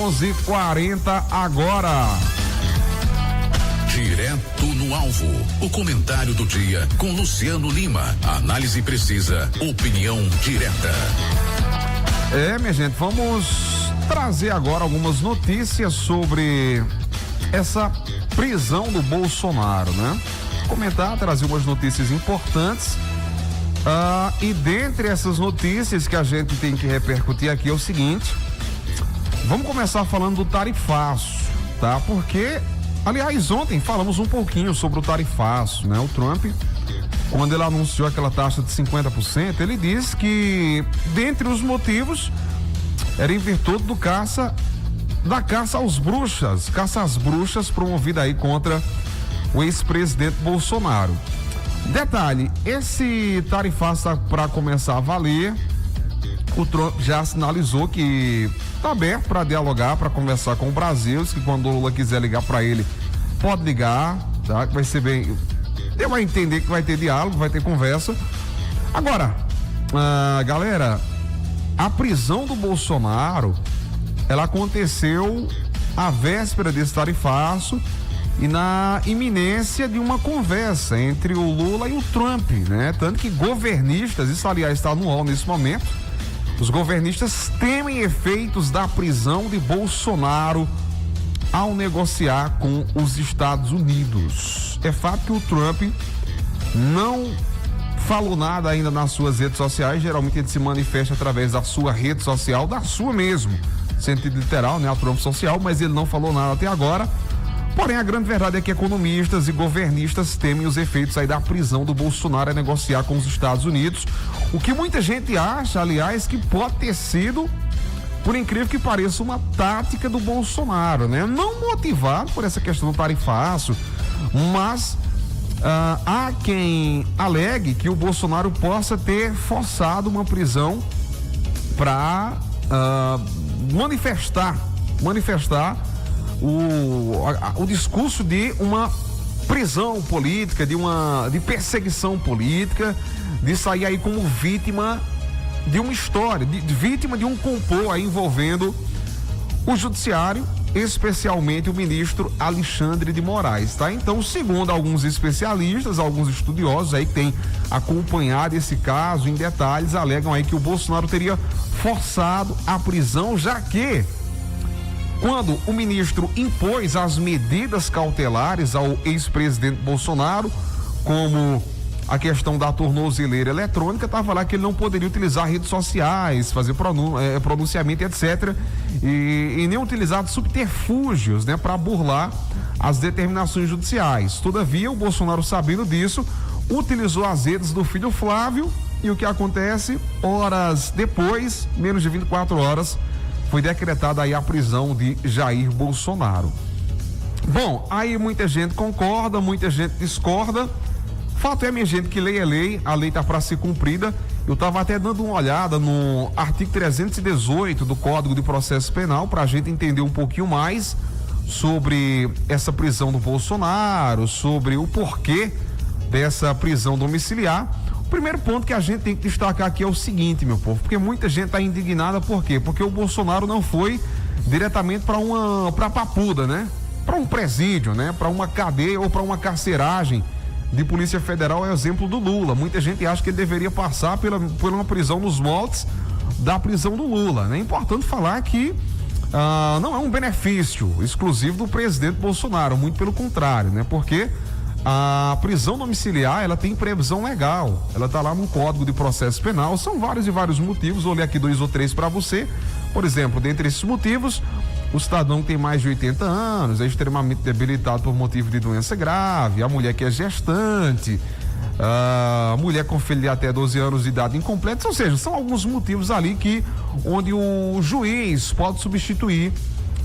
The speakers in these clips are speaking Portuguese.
11:40 agora. Direto no alvo, o comentário do dia com Luciano Lima. Análise precisa, opinião direta. Minha gente, vamos trazer agora algumas notícias sobre essa prisão do Bolsonaro, né? Comentar, trazer umas notícias importantes. E dentre essas notícias que a gente tem que repercutir aqui é o seguinte: vamos começar falando do tarifaço, tá? Porque, aliás, ontem falamos um pouquinho sobre o tarifaço, né? O Trump, quando ele anunciou aquela taxa de 50%, ele disse que, dentre os motivos, era em virtude da caça às bruxas promovida aí contra o ex-presidente Bolsonaro. Detalhe, esse tarifaço tá para começar a valer. O Trump já sinalizou que está aberto para dialogar, para conversar com o Brasil, que quando o Lula quiser ligar para ele, pode ligar, tá? Que vai ser bem... Ele vai entender que vai ter diálogo, vai ter conversa. Agora, galera, a prisão do Bolsonaro, ela aconteceu à véspera desse tarifaço e na iminência de uma conversa entre o Lula e o Trump, né? Tanto que governistas, isso aliás está no UOL nesse momento, os governistas temem efeitos da prisão de Bolsonaro ao negociar com os Estados Unidos. É fato que o Trump não falou nada ainda nas suas redes sociais. Geralmente ele se manifesta através da sua rede social, da sua mesmo, sentido literal, né? A Trump social, mas ele não falou nada até agora. Porém, a grande verdade é que economistas e governistas temem os efeitos aí da prisão do Bolsonaro a negociar com os Estados Unidos. O que muita gente acha, aliás, que pode ter sido, por incrível que pareça, uma tática do Bolsonaro, né? Não motivado por essa questão do tarifaço, mas há quem alegue que o Bolsonaro possa ter forçado uma prisão para manifestar o discurso de uma prisão política, de perseguição política, de sair aí como vítima de uma história, vítima de um complô aí envolvendo o judiciário, especialmente o ministro Alexandre de Moraes, tá? Então, segundo alguns especialistas, alguns estudiosos aí que têm acompanhado esse caso em detalhes, alegam aí que o Bolsonaro teria forçado a prisão, já que quando o ministro impôs as medidas cautelares ao ex-presidente Bolsonaro, como a questão da tornozeleira eletrônica, estava lá que ele não poderia utilizar redes sociais, fazer pronunciamento, etc. E nem utilizar subterfúgios, né, para burlar as determinações judiciais. Todavia, o Bolsonaro, sabendo disso, utilizou as redes do filho Flávio, e o que acontece? Horas depois, menos de 24 horas, foi decretada aí a prisão de Jair Bolsonaro. Bom, aí muita gente concorda, muita gente discorda. Fato é, minha gente, que lei é lei, a lei tá para ser cumprida. Eu tava até dando uma olhada no artigo 318 do Código de Processo Penal para a gente entender um pouquinho mais sobre essa prisão do Bolsonaro, sobre o porquê dessa prisão domiciliar. O primeiro ponto que a gente tem que destacar aqui é o seguinte, meu povo, porque muita gente tá indignada. Por quê? Porque o Bolsonaro não foi diretamente para Papuda, né? Para um presídio, né? Para uma cadeia ou para uma carceragem de Polícia Federal, é exemplo do Lula. Muita gente acha que ele deveria passar por uma prisão nos moldes da prisão do Lula, né? É importante falar que não é um benefício exclusivo do presidente Bolsonaro, muito pelo contrário, né? Porque a prisão domiciliar, ela tem previsão legal, ela tá lá no Código de Processo Penal. São vários e vários motivos, vou ler aqui 2 ou 3 para você. Por exemplo, dentre esses motivos, o cidadão que tem mais de 80 anos, é extremamente debilitado por motivo de doença grave, a mulher que é gestante, a mulher com filho de até 12 anos de idade incompleta, ou seja, são alguns motivos ali onde o juiz pode substituir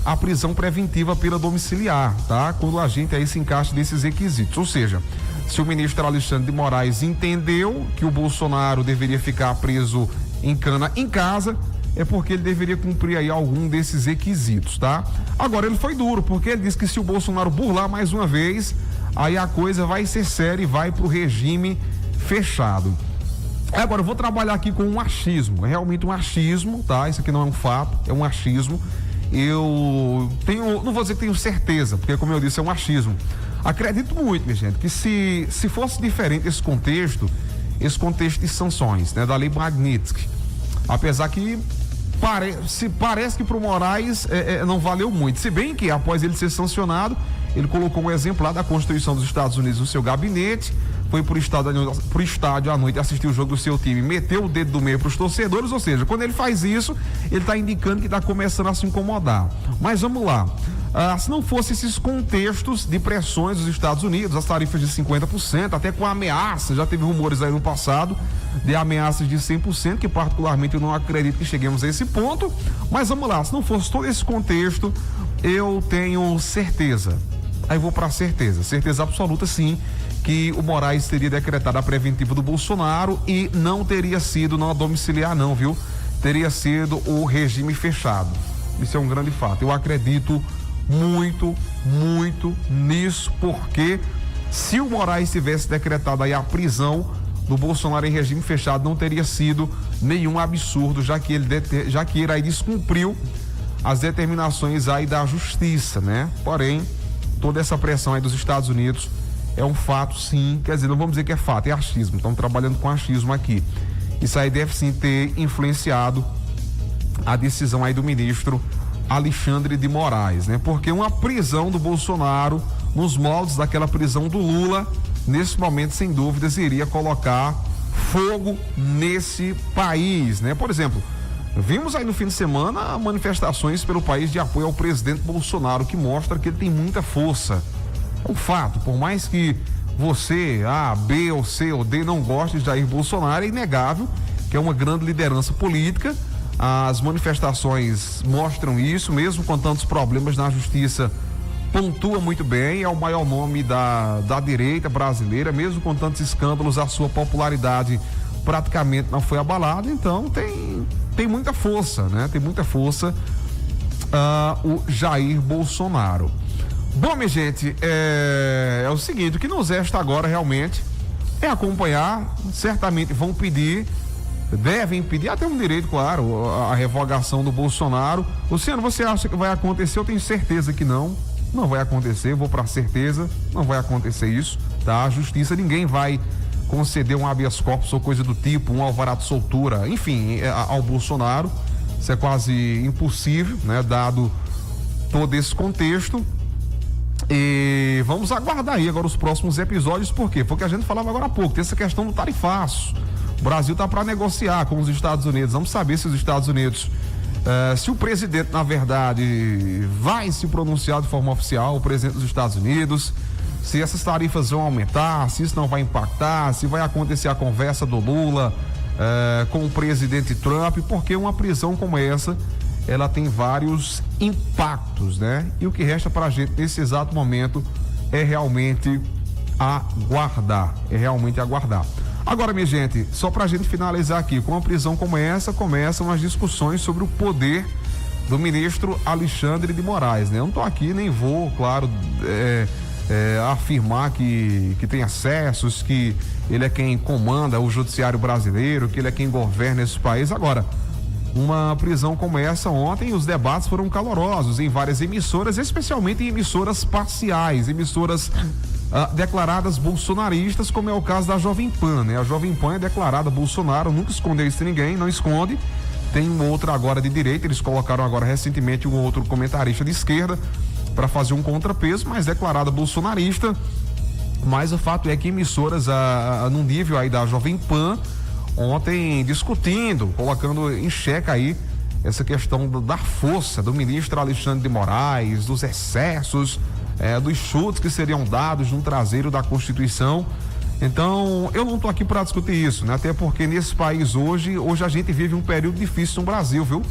a prisão preventiva pela domiciliar, tá? Quando a gente aí se encaixa desses requisitos. Ou seja, se o ministro Alexandre de Moraes entendeu que o Bolsonaro deveria ficar preso em cana em casa, é porque ele deveria cumprir aí algum desses requisitos, tá? Agora, ele foi duro, porque ele disse que se o Bolsonaro burlar mais uma vez, aí a coisa vai ser séria e vai pro regime fechado. Agora, eu vou trabalhar aqui com um achismo, é realmente um achismo, tá? Isso aqui não é um fato, é um achismo. eu tenho, não vou dizer que tenho certeza, porque como eu disse, é um achismo. Acredito muito, minha gente, que se fosse diferente esse contexto de sanções, né, da lei Magnitsky, apesar que parece que pro Moraes não valeu muito, se bem que após ele ser sancionado, ele colocou um exemplar da Constituição dos Estados Unidos no seu gabinete, foi pro estádio à noite assistir o jogo do seu time, meteu o dedo do meio pros torcedores, ou seja, quando ele faz isso, ele tá indicando que tá começando a se incomodar. Mas vamos lá. Se não fosse esses contextos de pressões dos Estados Unidos, as tarifas de 50%, até com ameaças, já teve rumores aí no passado de ameaças de 100%, que particularmente eu não acredito que cheguemos a esse ponto, mas vamos lá, se não fosse todo esse contexto, eu tenho certeza, aí vou para certeza absoluta sim, que o Moraes teria decretado a preventiva do Bolsonaro e não teria sido na domiciliar não, viu? Teria sido o regime fechado. Isso é um grande fato. Eu acredito muito nisso, porque se o Moraes tivesse decretado aí a prisão do Bolsonaro em regime fechado, não teria sido nenhum absurdo, já que ele aí descumpriu as determinações aí da justiça, né? Porém, toda essa pressão aí dos Estados Unidos é um fato, sim, quer dizer, não vamos dizer que é fato, é achismo, estamos trabalhando com achismo aqui. Isso aí deve sim ter influenciado a decisão aí do ministro Alexandre de Moraes, né? Porque uma prisão do Bolsonaro nos moldes daquela prisão do Lula, nesse momento, sem dúvidas, iria colocar fogo nesse país, né? Por exemplo, vimos aí no fim de semana manifestações pelo país de apoio ao presidente Bolsonaro, que mostra que ele tem muita força. É um fato, por mais que você, A, B ou C ou D, não goste de Jair Bolsonaro, é inegável que é uma grande liderança política. As manifestações mostram isso, mesmo com tantos problemas na justiça, pontua muito bem, é o maior nome da direita brasileira, mesmo com tantos escândalos, a sua popularidade praticamente não foi abalada, então tem muita força, né? Tem muita força o Jair Bolsonaro. Bom, minha gente, é o seguinte, o que nos resta agora realmente é acompanhar, certamente devem pedir, até um direito, claro, a revogação do Bolsonaro. Luciano, você acha que vai acontecer? Eu tenho certeza que não vai acontecer, vou para certeza, não vai acontecer isso, tá? A justiça, ninguém vai conceder um habeas corpus ou coisa do tipo, um alvará de soltura, enfim, ao Bolsonaro. Isso é quase impossível, né? Dado todo esse contexto. E vamos aguardar aí agora os próximos episódios, por quê? Porque a gente falava agora há pouco, tem essa questão do tarifaço. O Brasil está para negociar com os Estados Unidos. Vamos saber se os Estados Unidos, se o presidente, na verdade, vai se pronunciar de forma oficial, o presidente dos Estados Unidos, se essas tarifas vão aumentar, se isso não vai impactar, se vai acontecer a conversa do Lula com o presidente Trump, porque uma prisão como essa, ela tem vários impactos, né? E o que resta para a gente nesse exato momento é realmente aguardar. Agora, minha gente, só pra gente finalizar aqui, com uma prisão como essa, começam as discussões sobre o poder do ministro Alexandre de Moraes, né? Eu não tô aqui, nem vou, claro, afirmar que tem acessos, que ele é quem comanda o judiciário brasileiro, que ele é quem governa esse país. Agora, uma prisão como essa, ontem os debates foram calorosos em várias emissoras, especialmente em emissoras parciais, emissoras declaradas bolsonaristas, como é o caso da Jovem Pan, né? A Jovem Pan é declarada Bolsonaro, nunca escondeu isso de ninguém, não esconde. Tem uma outra agora de direita, eles colocaram agora recentemente um outro comentarista de esquerda para fazer um contrapeso, mas declarada bolsonarista. Mas o fato é que emissoras no nível aí da Jovem Pan ontem discutindo, colocando em xeque aí essa questão da força do ministro Alexandre de Moraes, dos excessos, dos chutes que seriam dados no traseiro da Constituição. Então, eu não tô aqui para discutir isso, né? Até porque nesse país hoje a gente vive um período difícil no Brasil, viu?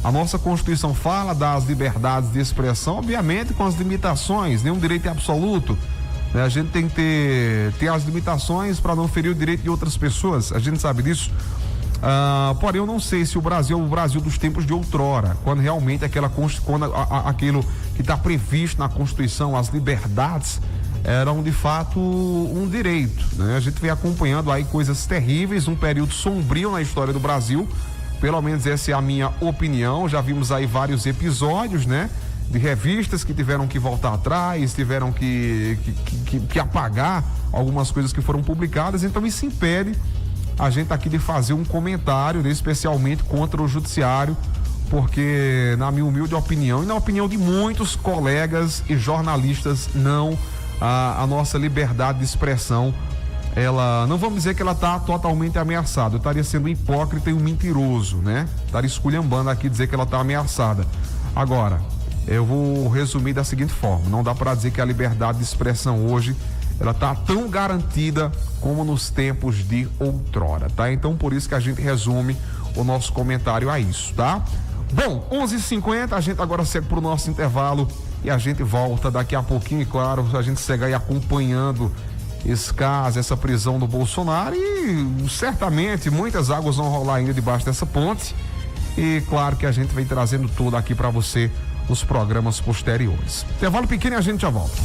A nossa Constituição fala das liberdades de expressão, obviamente com as limitações, nenhum direito é absoluto. A gente tem que ter as limitações para não ferir o direito de outras pessoas, a gente sabe disso. Porém, eu não sei se o Brasil é o Brasil dos tempos de outrora, quando realmente aquilo que está previsto na Constituição, as liberdades, eram de fato um direito, né? A gente vem acompanhando aí coisas terríveis, um período sombrio na história do Brasil, Pelo menos essa é a minha opinião. Já vimos aí vários episódios, né? De revistas que tiveram que voltar atrás, tiveram que apagar algumas coisas que foram publicadas. Então isso impede a gente aqui de fazer um comentário, né, especialmente contra o judiciário, porque na minha humilde opinião e na opinião de muitos colegas e jornalistas, não, a nossa liberdade de expressão, ela, não vamos dizer que ela está totalmente ameaçada. Eu estaria sendo hipócrita e um mentiroso, né? Estaria esculhambando aqui dizer que ela está ameaçada. Agora, eu vou resumir da seguinte forma: não dá para dizer que a liberdade de expressão hoje ela está tão garantida como nos tempos de outrora, tá? Então por isso que a gente resume o nosso comentário a isso, tá? Bom, 11h50, a gente agora segue para o nosso intervalo e a gente volta daqui a pouquinho. E claro, a gente segue aí acompanhando esse caso, essa prisão do Bolsonaro, e certamente muitas águas vão rolar ainda debaixo dessa ponte. E claro que a gente vem trazendo tudo aqui para você nos programas posteriores. Intervalo pequeno e a gente já volta.